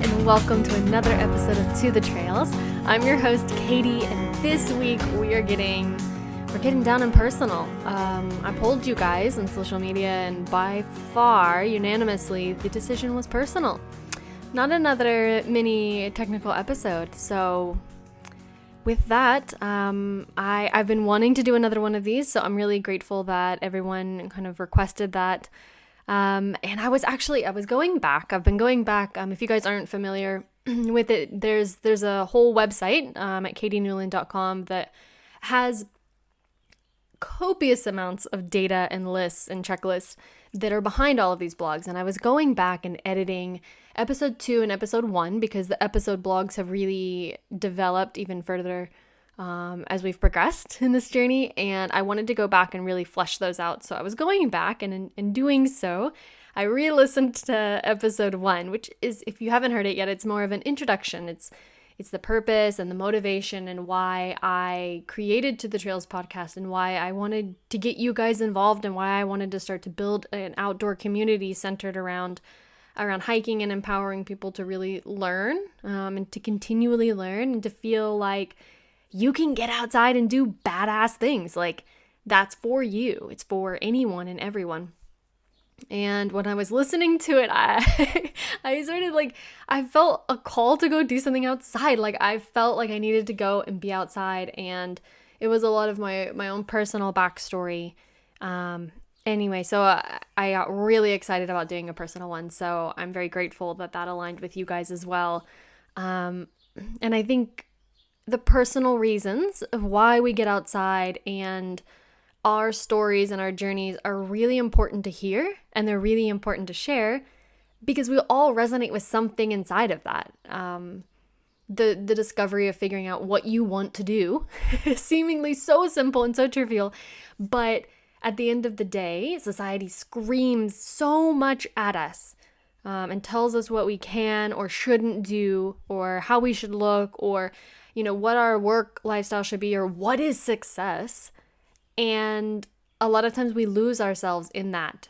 and welcome to another episode of To the Trails. I'm your host, Katie, and this week we're getting down and personal. I polled you guys on social media, and by far, unanimously, the decision was personal. Not another mini technical episode. So with that, I've been wanting to do another one of these, so I'm really grateful that everyone kind of requested that. And I was going back. I've been going back. If you guys aren't familiar with it, there's a whole website at katienewland.com that has copious amounts of data and lists and checklists that are behind all of these blogs. And I was going back and editing episode 2 and episode 1 because the episode blogs have really developed even further as we've progressed in this journey, and I wanted to go back and really flesh those out. So I was going back, and in doing so, I re-listened to episode 1, which is, if you haven't heard it yet, it's more of an introduction. It's the purpose and the motivation and why I created To the Trails podcast and why I wanted to get you guys involved and why I wanted to start to build an outdoor community centered around hiking and empowering people to really learn and to continually learn and to feel like you can get outside and do badass things. Like, that's for you. It's for anyone and everyone. And when I was listening to it, I started I felt a call to go do something outside. Like, I felt like I needed to go and be outside, and it was a lot of my own personal backstory. Anyway, so I got really excited about doing a personal one. So I'm very grateful that aligned with you guys as well. And I think the personal reasons of why we get outside and our stories and our journeys are really important to hear, and they're really important to share because we all resonate with something inside of that. The discovery of figuring out what you want to do is seemingly so simple and so trivial, but at the end of the day, society screams so much at us and tells us what we can or shouldn't do, or how we should look, or what our work lifestyle should be, or what is success. And a lot of times we lose ourselves in that.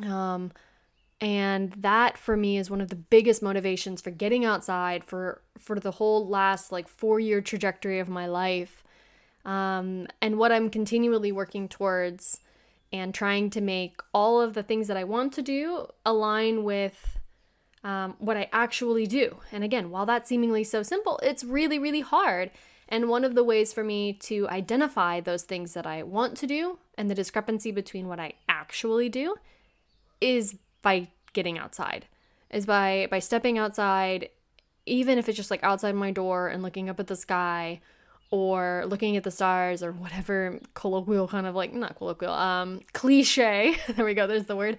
And that for me is one of the biggest motivations for getting outside for the whole last 4-year trajectory of my life. And what I'm continually working towards and trying to make all of the things that I want to do align with what I actually do. And again, while that's seemingly so simple, it's really, really hard. And one of the ways for me to identify those things that I want to do and the discrepancy between what I actually do is by getting outside, is by stepping outside, even if it's just outside my door and looking up at the sky or looking at the stars or whatever colloquial kind of not colloquial, cliche. There we go. There's the word.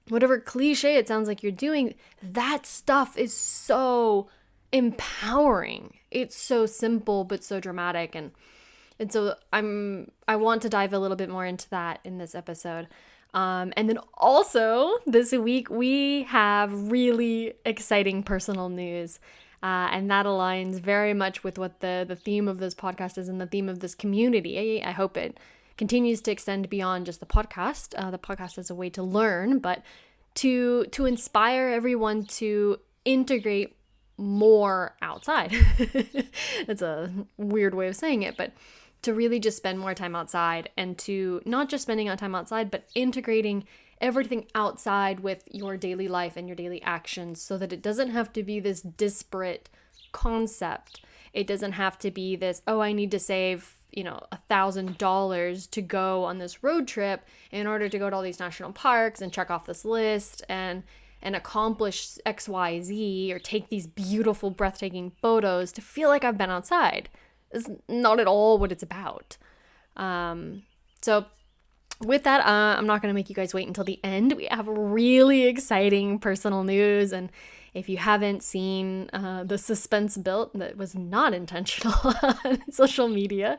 Whatever cliche it sounds like you're doing, that stuff is so empowering. It's so simple, but so dramatic. And so I want to dive a little bit more into that in this episode. And then also this week we have really exciting personal news. And that aligns very much with what the theme of this podcast is and the theme of this community. I hope it continues to extend beyond just the podcast. The podcast is a way to learn, but to inspire everyone to integrate more outside. It's a weird way of saying it, but to really just spend more time outside, and to not just spending time outside, but integrating everything outside with your daily life and your daily actions, so that it doesn't have to be this disparate concept. It doesn't have to be this, I need to save $1,000 to go on this road trip in order to go to all these national parks and check off this list and accomplish XYZ or take these beautiful, breathtaking photos to feel like I've been outside. It's not at all what it's about. So with that, I'm not going to make you guys wait until the end. We have really exciting personal news, and if you haven't seen the suspense built, that was not intentional on social media.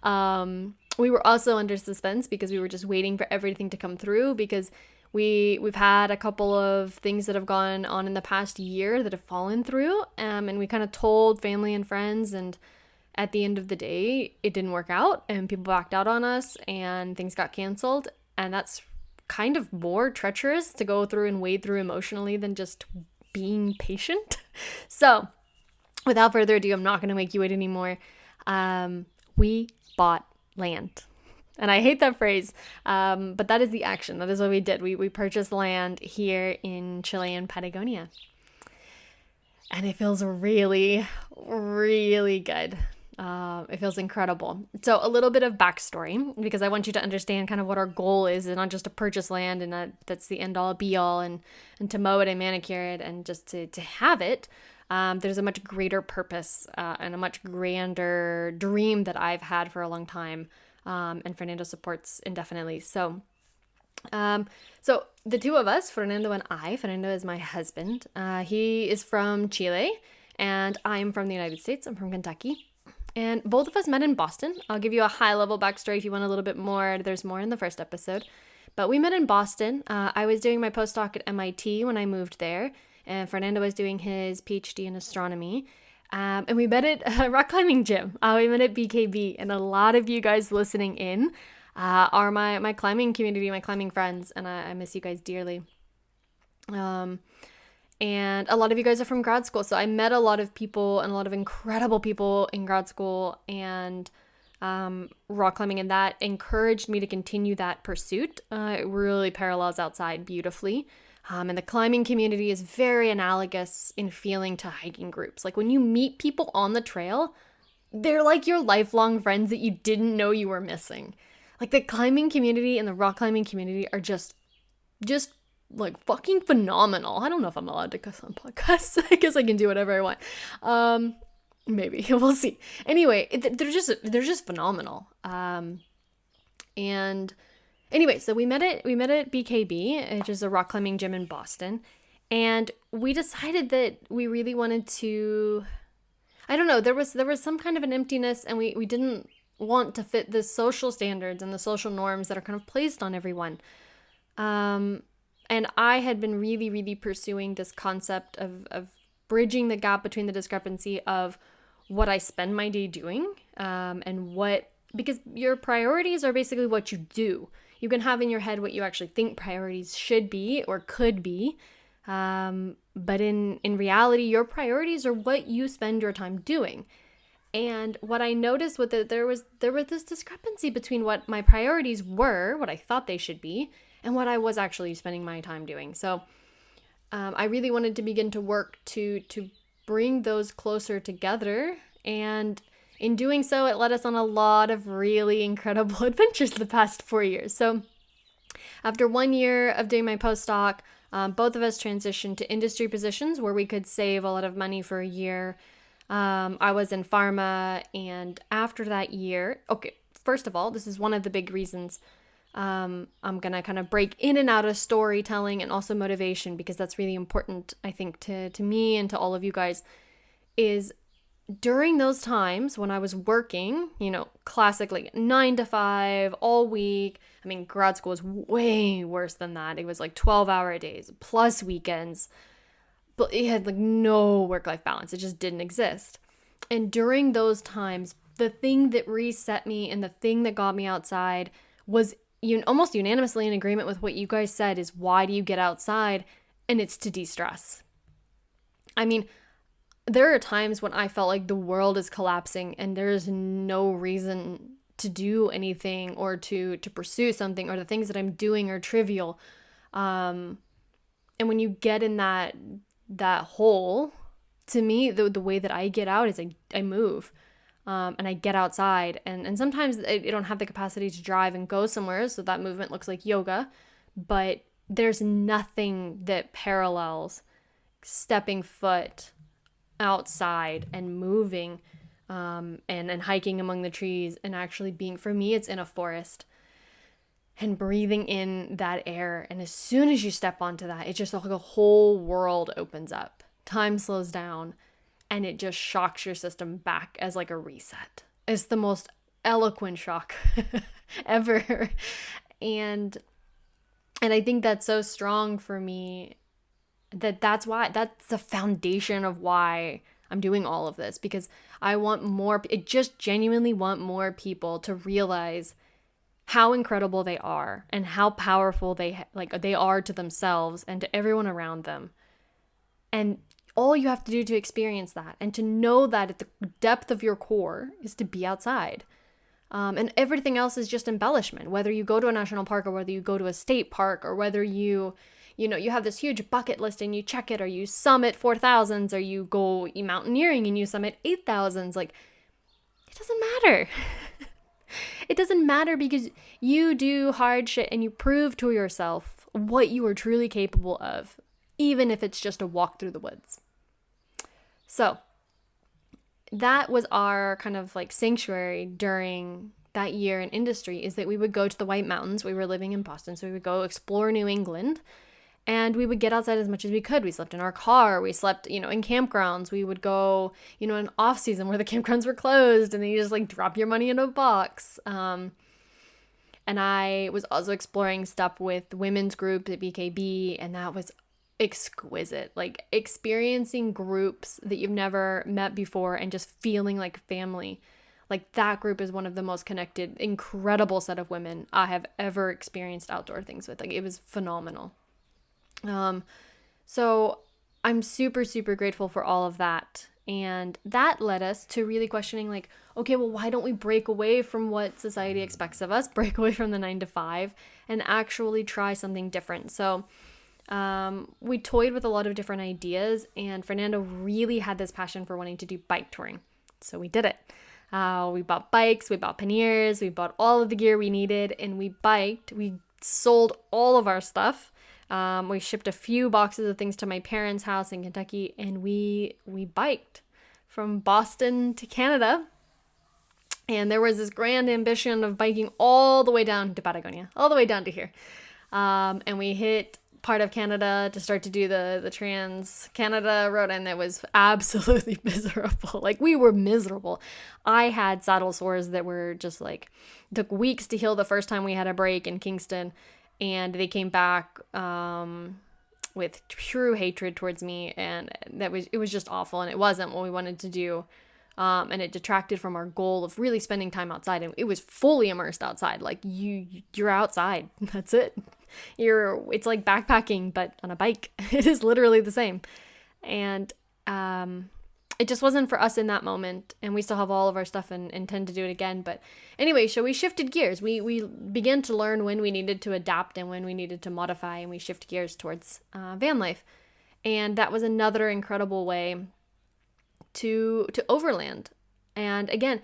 We were also under suspense because we were just waiting for everything to come through, because we've had a couple of things that have gone on in the past year that have fallen through, and we kind of told family and friends, and at the end of the day, it didn't work out, and people backed out on us, and things got canceled, and that's kind of more treacherous to go through and wade through emotionally than just being patient. So without further ado, I'm not going to make you wait anymore. We bought land. And I hate that phrase, but that is the action. That is what we did. We purchased land here in Chilean Patagonia. And it feels really, really good. It feels incredible. So a little bit of backstory, because I want you to understand kind of what our goal is, and not just to purchase land and that's the end all be all, and to mow it and manicure it and just to have it. There's a much greater purpose and a much grander dream that I've had for a long time. And Fernando supports indefinitely. So the two of us, Fernando and I, Fernando is my husband. He is from Chile and I'm from the United States. I'm from Kentucky. And both of us met in Boston. I'll give you a high level backstory if you want a little bit more. There's more in the first episode. But we met in Boston. I was doing my postdoc at MIT when I moved there. And Fernando was doing his PhD in astronomy. And we met at a rock climbing gym. We met at BKB. And a lot of you guys listening in are my climbing community, my climbing friends. And I miss you guys dearly. And a lot of you guys are from grad school. So I met a lot of people and a lot of incredible people in grad school and rock climbing. And that encouraged me to continue that pursuit. It really parallels outside beautifully. And the climbing community is very analogous in feeling to hiking groups. Like when you meet people on the trail, they're like your lifelong friends that you didn't know you were missing. Like the climbing community and the rock climbing community are just like fucking phenomenal. I don't know if I'm allowed to cuss on podcasts. I guess I can do whatever I want. Maybe we'll see. Anyway, they're just phenomenal. And anyway, so we met at BKB, which is a rock climbing gym in Boston, and we decided that we really wanted to. I don't know. There was some kind of an emptiness, and we didn't want to fit the social standards and the social norms that are kind of placed on everyone. And I had been really, really pursuing this concept of bridging the gap between the discrepancy of what I spend my day doing and because your priorities are basically what you do. You can have in your head what you actually think priorities should be or could be. But in reality, your priorities are what you spend your time doing. And what I noticed was that there was this discrepancy between what my priorities were, what I thought they should be, and what I was actually spending my time doing. So I really wanted to begin to work to bring those closer together. And in doing so, it led us on a lot of really incredible adventures the past 4 years. So after 1 year of doing my postdoc, both of us transitioned to industry positions where we could save a lot of money for a year. I was in pharma, and after that year, okay, first of all, this is one of the big reasons I'm going to kind of break in and out of storytelling and also motivation, because that's really important, I think, to me and to all of you guys, is during those times when I was working, classically 9 to 5 all week. I mean, grad school was way worse than that. It was like 12-hour days plus weekends, but it had like no work-life balance. It just didn't exist. And during those times, the thing that reset me and the thing that got me outside was almost unanimously in agreement with what you guys said, is why do you get outside? And it's to de-stress. I mean, there are times when I felt like the world is collapsing and there's no reason to do anything or to pursue something, or the things that I'm doing are trivial. And when you get in that hole, to me, the way that I get out is I move. And I get outside, and sometimes I don't have the capacity to drive and go somewhere, so that movement looks like yoga, but there's nothing that parallels stepping foot outside and moving and hiking among the trees, and actually being, for me, it's in a forest, and breathing in that air. And as soon as you step onto that, it's just like a whole world opens up. Time slows down. And it just shocks your system back as like a reset. It's the most eloquent shock ever. And I think that's so strong for me, that's the foundation of why I'm doing all of this, because I just genuinely want more people to realize how incredible they are and how powerful they are to themselves and to everyone around them. And all you have to do to experience that and to know that at the depth of your core is to be outside. And everything else is just embellishment, whether you go to a national park or whether you go to a state park or whether you have this huge bucket list and you check it, or you summit 4,000s, or you go mountaineering and you summit 8,000s. Like, it doesn't matter. It doesn't matter, because you do hard shit and you prove to yourself what you are truly capable of, even if it's just a walk through the woods. So that was our kind of like sanctuary during that year in industry, is that we would go to the White Mountains. We were living in Boston, so we would go explore New England, and we would get outside as much as we could. We slept in our car. We slept, in campgrounds. We would go, in off season where the campgrounds were closed, and then you just like drop your money in a box. And I was also exploring stuff with women's groups at BKB, and that was exquisite. Like, experiencing groups that you've never met before and just feeling like family. Like, that group is one of the most connected, incredible set of women I have ever experienced outdoor things with. Like, it was phenomenal. So I'm super, super grateful for all of that. And that led us to really questioning, like, okay, well, why don't we break away from what society expects of us, break away from the 9 to 5, and actually try something different? So we toyed with a lot of different ideas, and Fernando really had this passion for wanting to do bike touring. So we did it. We bought bikes, we bought panniers, we bought all of the gear we needed, and we biked. We sold all of our stuff. We shipped a few boxes of things to my parents' house in Kentucky, and we biked from Boston to Canada. And there was this grand ambition of biking all the way down to Patagonia, all the way down to here. And we hit part of Canada to start to do the Trans-Canada road, and it was absolutely miserable. Like, we were miserable. I had saddle sores that were just like, took weeks to heal the first time we had a break in Kingston. And they came back with true hatred towards me, and it was just awful, and it wasn't what we wanted to do, and it detracted from our goal of really spending time outside. And it was fully immersed outside. Like, you're outside. That's it. It's like backpacking but on a bike. It is literally the same, and it just wasn't for us in that moment, and we still have all of our stuff and intend to do it again. But anyway, so we shifted gears. We began to learn when we needed to adapt and when we needed to modify, and we shift gears towards van life. And that was another incredible way to overland. And again,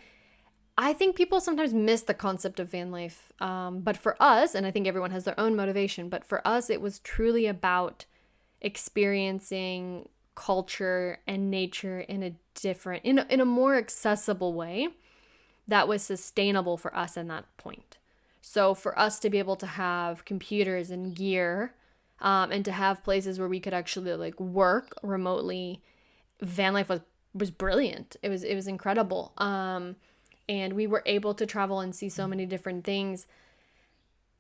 I think people sometimes miss the concept of van life. But for us, and I think everyone has their own motivation, but for us, it was truly about experiencing culture and nature in a more accessible way that was sustainable for us in that point. So for us to be able to have computers and gear, and to have places where we could actually like work remotely, van life was brilliant. It was incredible. And we were able to travel and see so many different things.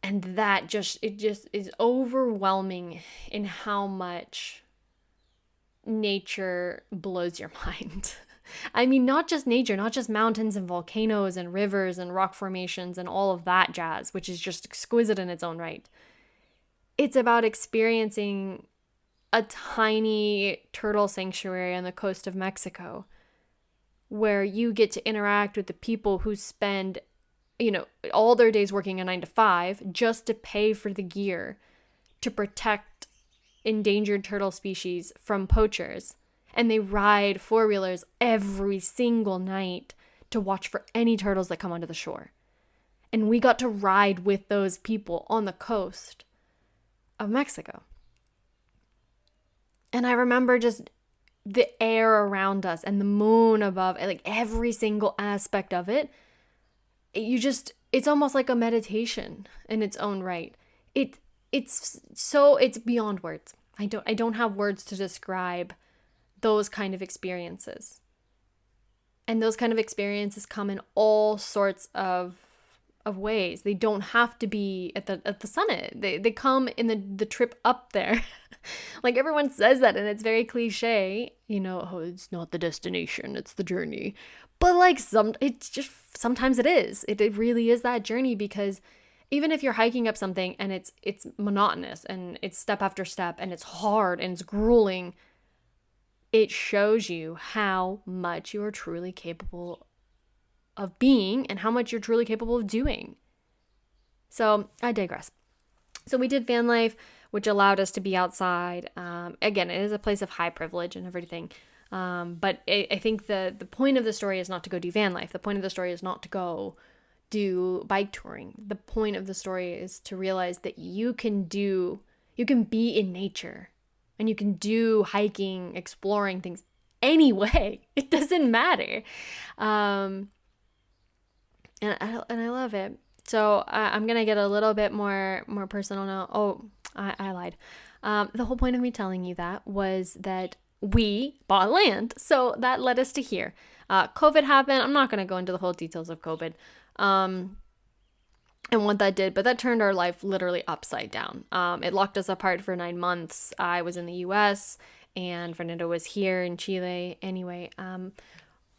And that just is overwhelming in how much nature blows your mind. I mean, not just nature, not just mountains and volcanoes and rivers and rock formations and all of that jazz, which is just exquisite in its own right. It's about experiencing a tiny turtle sanctuary on the coast of Mexico, where you get to interact with the people who spend, all their days working a 9 to 5 just to pay for the gear to protect endangered turtle species from poachers. And they ride 4-wheelers every single night to watch for any turtles that come onto the shore. And we got to ride with those people on the coast of Mexico. And I remember just the air around us and the moon above, and like every single aspect of it. It's almost like a meditation in its own right. It's beyond words. I don't have words to describe those kind of experiences. And those kind of experiences come in all sorts of ways. They don't have to be at the summit. They come in the trip up there. Like, everyone says that, and it's very cliche, it's not the destination, it's the journey. But like sometimes it is. It really is that journey, because even if you're hiking up something and it's monotonous and it's step after step and it's hard and it's grueling, it shows you how much you are truly capable of being and how much you're truly capable of doing. So I digress. So we did van life, which allowed us to be outside. Again, it is a place of high privilege and everything. But I think the point of the story is not to go do van life. The point of the story is not to go do bike touring. The point of the story is to realize that you can be in nature and you can do hiking, exploring things anyway. It doesn't matter. And I love it. So I'm going to get a little bit more personal now. Oh, I lied. The whole point of me telling you that was that we bought land. So that led us to here. COVID happened. I'm not going to go into the whole details of COVID and what that did, but that turned our life literally upside down. It locked us apart for 9 months. I was in the US and Fernando was here in Chile. Anyway,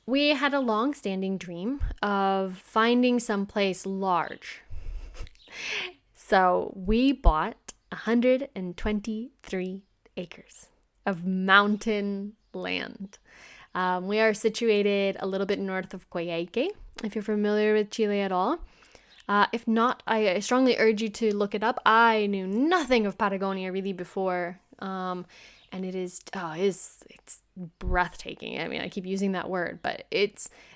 we had a long-standing dream of finding someplace large. So we bought 123 acres of mountain land. We are situated a little bit north of Coyhaique, if you're familiar with Chile at all. If not, I strongly urge you to look it up. I knew nothing of Patagonia really before, and it's breathtaking. I mean, I keep using that word, but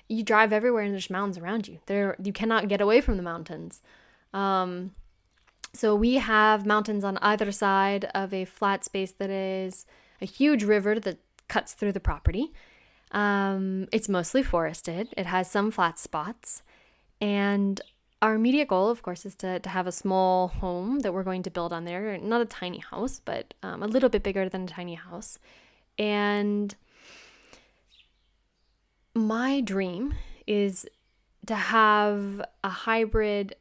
you drive everywhere and there's mountains around you. You cannot get away from the mountains. So we have mountains on either side of a flat space that is a huge river that cuts through the property. It's mostly forested. It has some flat spots. And our immediate goal, of course, is to have a small home that we're going to build on there. Not a tiny house, but a little bit bigger than a tiny house. And my dream is to have a hybrid.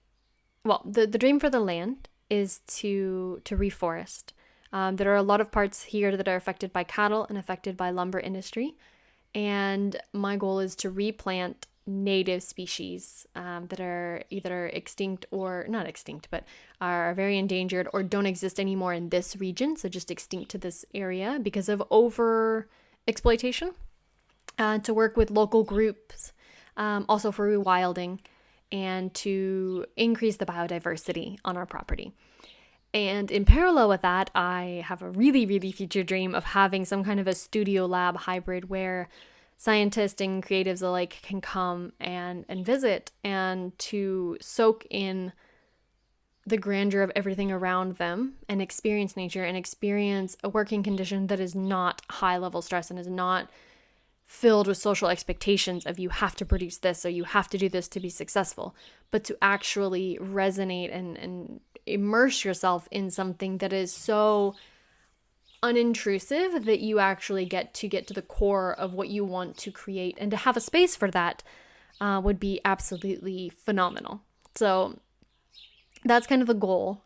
Well, the dream for the land is to reforest. There are a lot of parts here that are affected by cattle and affected by lumber industry. And my goal is to replant native species that are either extinct or not extinct, but are very endangered or don't exist anymore in this region. So just extinct to this area because of over exploitation. To work with local groups, also for rewilding and to increase the biodiversity on our property. And in parallel with that, I have a really, really future dream of having some kind of a studio lab hybrid where scientists and creatives alike can come and visit and to soak in the grandeur of everything around them and experience nature and experience a working condition that is not high level stress and is not filled with social expectations of you have to produce this or you have to do this to be successful, but to actually resonate and immerse yourself in something that is so unintrusive that you actually get to the core of what you want to create, and to have a space for that would be absolutely phenomenal. So that's kind of the goal.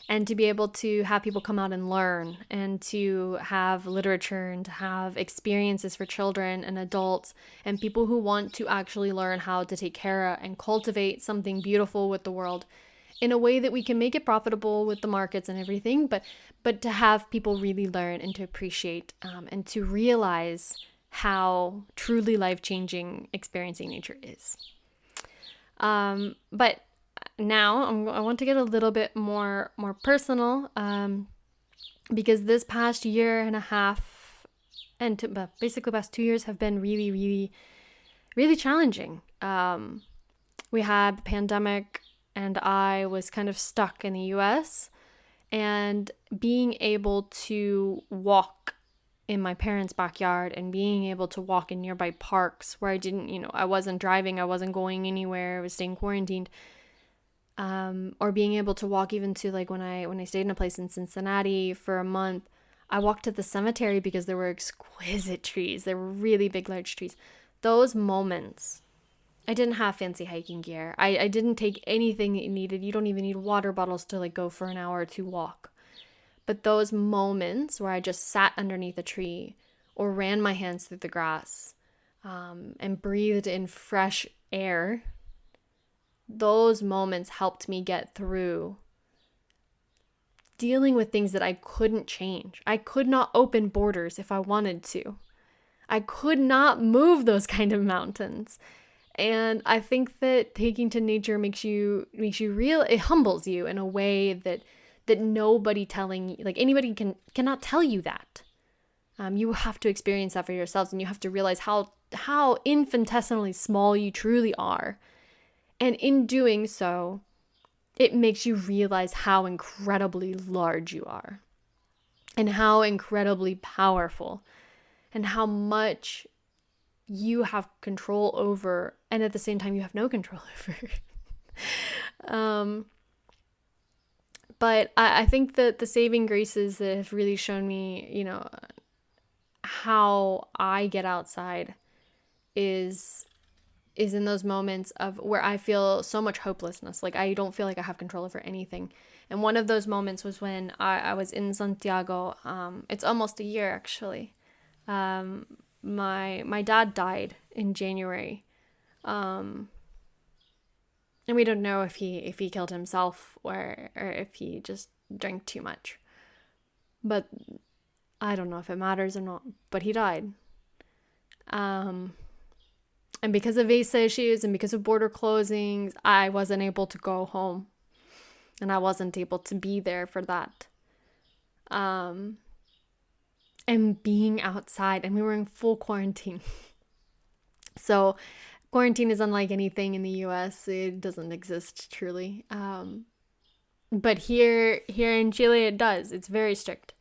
And to be able to have people come out and learn and to have literature and to have experiences for children and adults and people who want to actually learn how to take care of and cultivate something beautiful with the world in a way that we can make it profitable with the markets and everything, but to have people really learn and to appreciate and to realize how truly life-changing experiencing nature is. But now I want to get a little bit more personal because this past year and a half and basically the past 2 years have been really, really, really challenging. We had the pandemic and I was kind of stuck in the US, and being able to walk in my parents' backyard and being able to walk in nearby parks where I wasn't driving, I wasn't going anywhere, I was staying quarantined. Or being able to walk even to when I stayed in a place in Cincinnati for a month, I walked to the cemetery because there were exquisite trees. There were really big, large trees. Those moments, I didn't have fancy hiking gear. I didn't take anything that you needed. You don't even need water bottles to go for an hour to walk. But those moments where I just sat underneath a tree or ran my hands through the grass and breathed in fresh air those moments helped me get through dealing with things that I couldn't change. I could not open borders if I wanted to. I could not move those kind of mountains. And I think that taking to nature makes you real. It humbles you in a way that nobody telling you, like anybody cannot tell you that. You have to experience that for yourselves, and you have to realize how infinitesimally small you truly are. And in doing so, it makes you realize how incredibly large you are, and how incredibly powerful, and how much you have control over, and at the same time you have no control over. But I think that the saving graces that have really shown me, how I get outside is in those moments of where I feel so much hopelessness. Like I don't feel like I have control over anything. And one of those moments was when I was in Santiago. It's almost a year actually. My dad died in January. And we don't know if he killed himself or if he just drank too much. But I don't know if it matters or not. But he died. And because of visa issues and because of border closings, I wasn't able to go home. And I wasn't able to be there for that. And being outside, and we were in full quarantine. So quarantine is unlike anything in the US. It doesn't exist truly. But here in Chile it does. It's very strict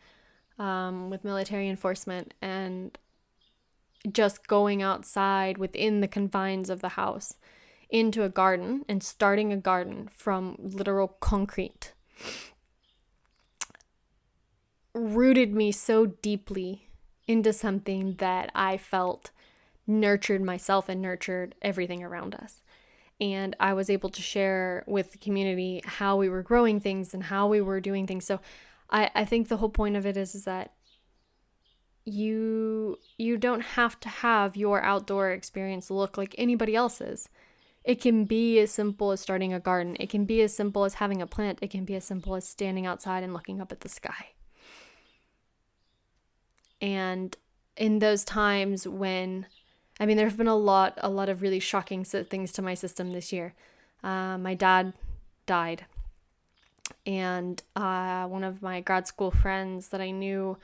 with military enforcement, and just going outside within the confines of the house into a garden and starting a garden from literal concrete rooted me so deeply into something that I felt nurtured myself and nurtured everything around us. And I was able to share with the community how we were growing things and how we were doing things. So I think the whole point of it is that you don't have to have your outdoor experience look like anybody else's. It can be as simple as starting a garden. It can be as simple as having a plant. It can be as simple as standing outside and looking up at the sky. And in those times when, there have been a lot of really shocking things to my system this year. My dad died. And one of my grad school friends that I knew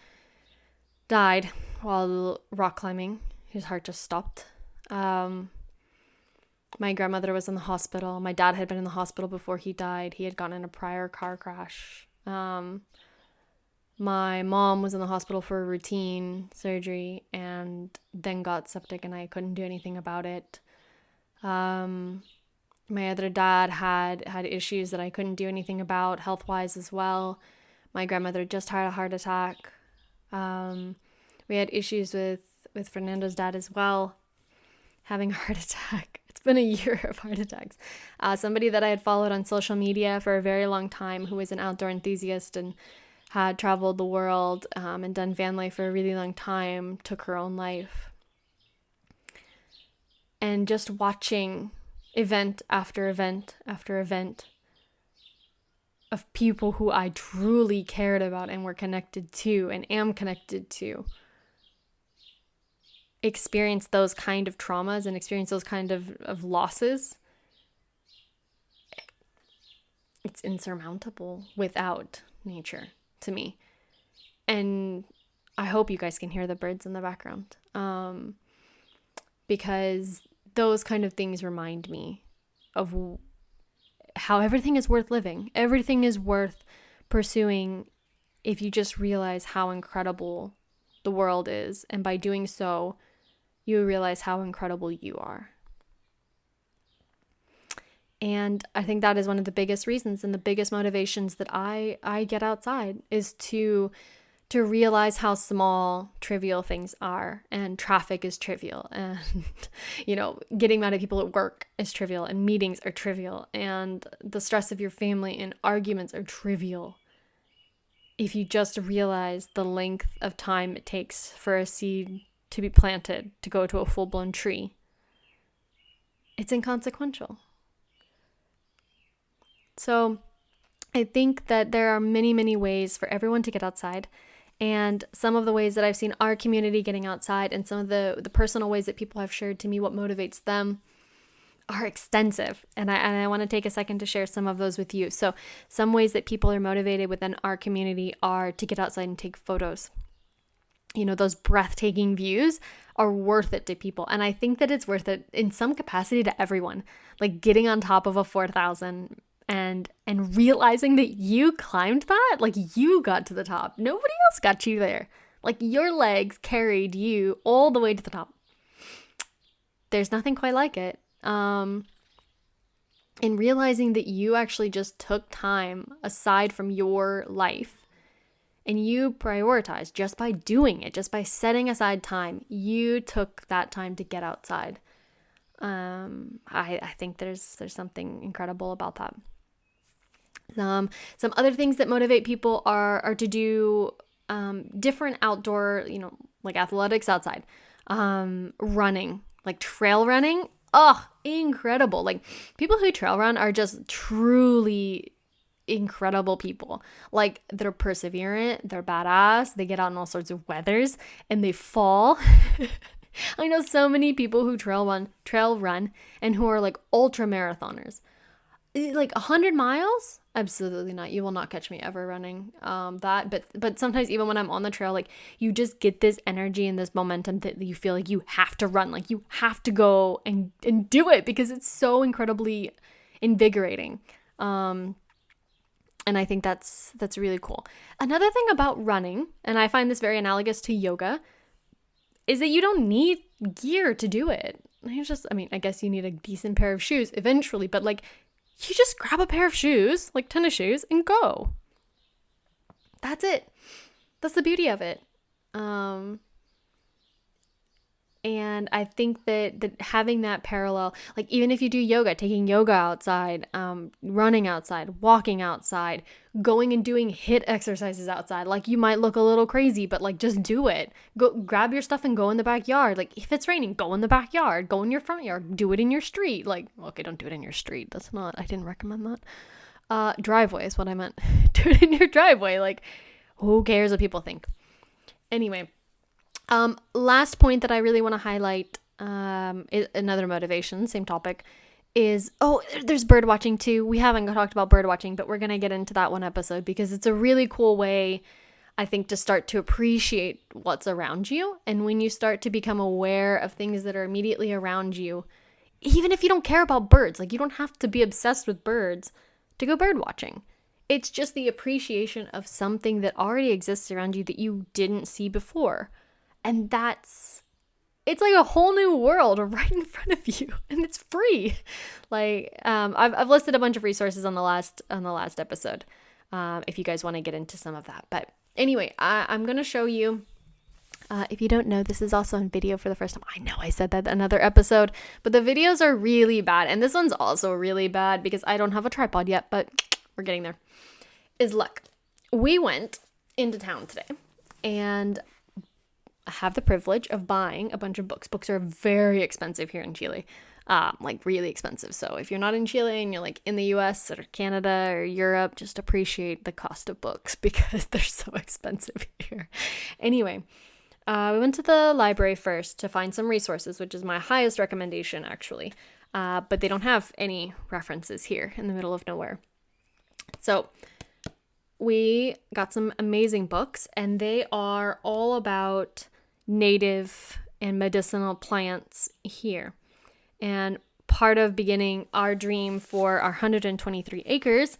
died while rock climbing. His heart just stopped. My grandmother was in the hospital. My dad had been in the hospital before he died. He had gotten in a prior car crash. My mom was in the hospital for a routine surgery and then got septic, and I couldn't do anything about it. My other dad had issues that I couldn't do anything about health-wise as well. My grandmother just had a heart attack. We had issues with Fernando's dad as well, having a heart attack. It's been a year of heart attacks. Somebody that I had followed on social media for a very long time, who was an outdoor enthusiast and had traveled the world and done van life for a really long time, took her own life. And just watching event after event after event of people who I truly cared about and were connected to and am connected to experience those kind of traumas and experience those kind of losses, it's insurmountable without nature to me. And I hope you guys can hear the birds in the background, because those kind of things remind me of how everything is worth living. Everything is worth pursuing if you just realize how incredible the world is. And by doing so, you realize how incredible you are. And I think that is one of the biggest reasons and the biggest motivations that I get outside, is to realize how small trivial things are. And traffic is trivial, and getting mad at people at work is trivial, and meetings are trivial, and the stress of your family and arguments are trivial. If you just realize the length of time it takes for a seed to be planted to go to a full-blown tree, it's inconsequential. So I think that there are many, many ways for everyone to get outside. And some of the ways that I've seen our community getting outside and some of the personal ways that people have shared to me what motivates them are extensive. And I want to take a second to share some of those with you. So some ways that people are motivated within our community are to get outside and take photos. You know, those breathtaking views are worth it to people. And I think that it's worth it in some capacity to everyone. Like getting on top of a 4,000 and realizing that you climbed that, like you got to the top. Nobody else got you there. Like your legs carried you all the way to the top. There's nothing quite like it. And realizing that you actually just took time aside from your life and you prioritized just by doing it, just by setting aside time, you took that time to get outside. I think there's something incredible about that. Some other things that motivate people are to do different outdoor, like athletics outside, running, like trail running. Oh, incredible. Like people who trail run are just truly incredible people. Like they're perseverant, they're badass, they get out in all sorts of weathers and they fall. I know so many people who trail run and who are like ultra marathoners. Like 100 miles? Absolutely not. You will not catch me ever running that. But sometimes even when I'm on the trail, like you just get this energy and this momentum that you feel like you have to run, like you have to go and do it because it's so incredibly invigorating. And I think that's really cool. Another thing about running, and I find this very analogous to yoga, is that you don't need gear to do it. I guess you need a decent pair of shoes eventually, but like you just grab a pair of shoes, like tennis shoes, and go. That's it. That's the beauty of it. And I think that having that parallel, like even if you do yoga, taking yoga outside, running outside, walking outside, going and doing HIIT exercises outside, like you might look a little crazy, but like just do it. Go grab your stuff and go in the backyard. Like if it's raining, go in the backyard, go in your front yard, do it in your street. Like, okay, don't do it in your street. I didn't recommend that. Driveway is what I meant. Do it in your driveway. Like who cares what people think? Anyway. Last point that I really want to highlight, is another motivation, same topic, is, there's bird watching too. We haven't talked about bird watching, but we're going to get into that one episode because it's a really cool way, I think, to start to appreciate what's around you. And when you start to become aware of things that are immediately around you, even if you don't care about birds, like you don't have to be obsessed with birds to go bird watching. It's just the appreciation of something that already exists around you that you didn't see before. And it's like a whole new world right in front of you, and it's free. Like, I've listed a bunch of resources on the last episode, if you guys want to get into some of that. But anyway, I'm going to show you, if you don't know, this is also in video for the first time. I know I said that in another episode, but the videos are really bad. And this one's also really bad because I don't have a tripod yet, but we're getting there. Look, we went into town today and I have the privilege of buying a bunch of books. Books are very expensive here in Chile, like really expensive. So if you're not in Chile and you're like in the US or Canada or Europe, just appreciate the cost of books because they're so expensive here. Anyway, we went to the library first to find some resources, which is my highest recommendation actually. But they don't have any references here in the middle of nowhere. So we got some amazing books and they are all about native and medicinal plants here. And part of beginning our dream for our 123 acres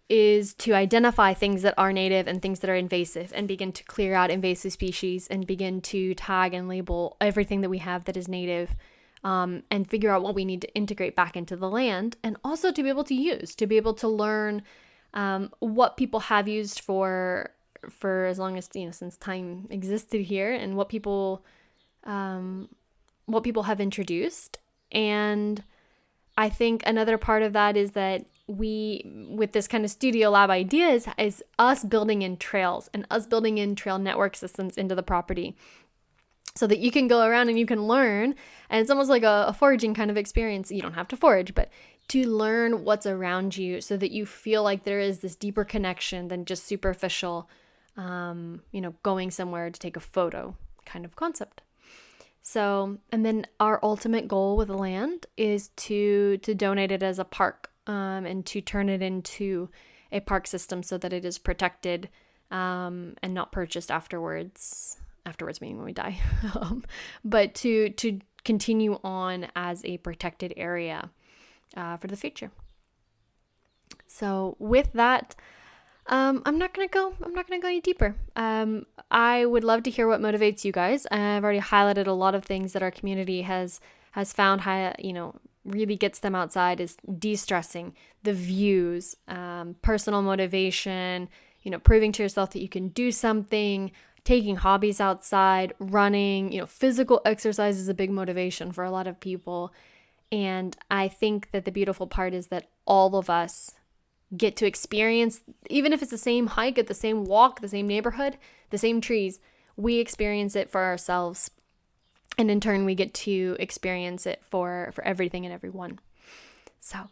is to identify things that are native and things that are invasive and begin to clear out invasive species and begin to tag and label everything that we have that is native, and figure out what we need to integrate back into the land, and also to be able to use, to be able to learn what people have used for as long as, since time existed here, and what people have introduced. And I think another part of that is that we, with this kind of studio lab idea, is us building in trails and us building in trail network systems into the property so that you can go around and you can learn. And it's almost like a foraging kind of experience. You don't have to forage, but to learn what's around you so that you feel like there is this deeper connection than just superficial, going somewhere to take a photo kind of concept. So, and then our ultimate goal with the land is to donate it as a park, and to turn it into a park system so that it is protected, and not purchased afterwards meaning when we die, but to continue on as a protected area for the future. So with that, I'm not gonna go any deeper. I would love to hear what motivates you guys. I've already highlighted a lot of things that our community has found really gets them outside is de-stressing, the views, personal motivation, proving to yourself that you can do something, taking hobbies outside, running, physical exercise is a big motivation for a lot of people. And I think that the beautiful part is that all of us get to experience, even if it's the same hike, at the same walk, the same neighborhood, the same trees, we experience it for ourselves. And in turn, we get to experience it for everything and everyone. So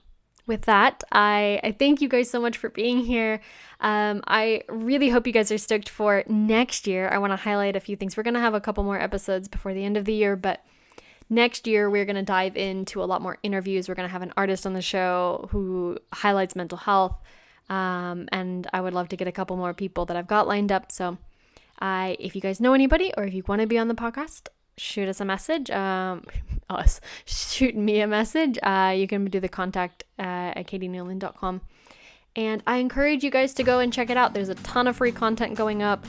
with that, I thank you guys so much for being here. I really hope you guys are stoked for next year. I want to highlight a few things. We're going to have a couple more episodes before the end of the year, but next year, we're going to dive into a lot more interviews. We're going to have an artist on the show who highlights mental health. And I would love to get a couple more people that I've got lined up. So if you guys know anybody or if you want to be on the podcast, shoot us a message. Shoot me a message. You can do the contact at katienewland.com. And I encourage you guys to go and check it out. There's a ton of free content going up.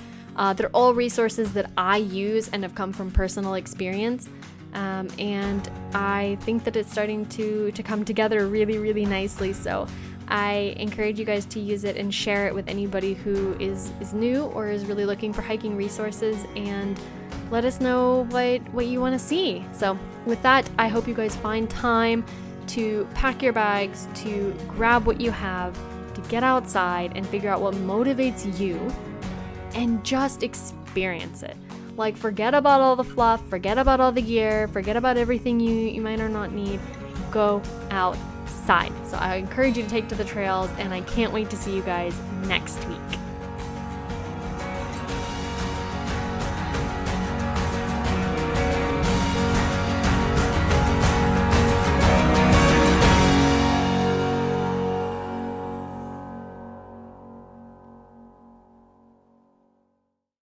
They're all resources that I use and have come from personal experience. And I think that it's starting to come together really, really nicely. So I encourage you guys to use it and share it with anybody who is new or is really looking for hiking resources, and let us know what you want to see. So with that, I hope you guys find time to pack your bags, to grab what you have, to get outside and figure out what motivates you and just experience it. Like, forget about all the fluff, forget about all the gear, forget about everything you might or not need. Go outside. So I encourage you to take to the trails, and I can't wait to see you guys next week.